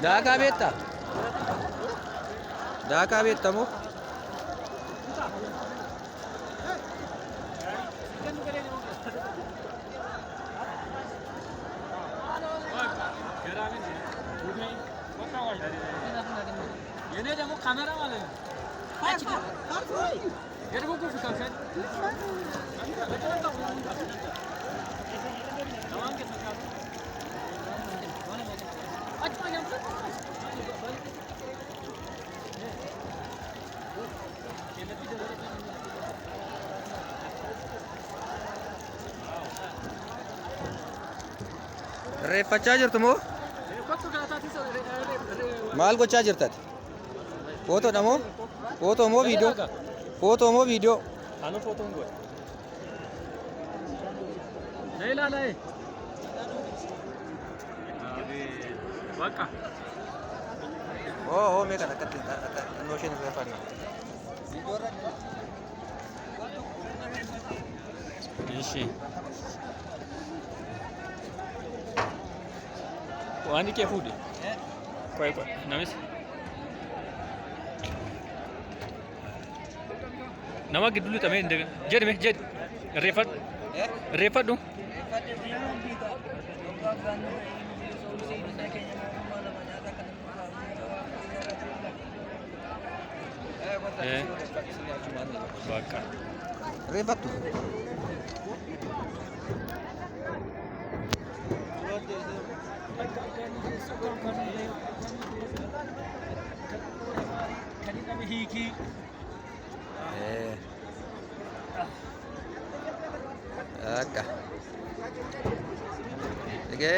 Daakhaa beektaa? Daakhaa beektamoo? Yine de bu kamera var. Açık. Geri bu kufu kalkın. Tamam git bakalım. Açma yapsın. Reeffachaa jirtu moo? Maal gochaa jirtati? Footoodha moo? Footoo moo viidiyoo? Footoo moo viidiyoo? Anu fotoon godhe. Ne ilaalaa? Bakka. Oo mee kan akkatti annoo isheen irraa faana. Ishi. Waan kee fuudhe. Qoy namis. Nama gidduu lixamee jedhame jedh reeffadhu. Reeffadhu. Bakka. Reeffattu. Akka. Oke.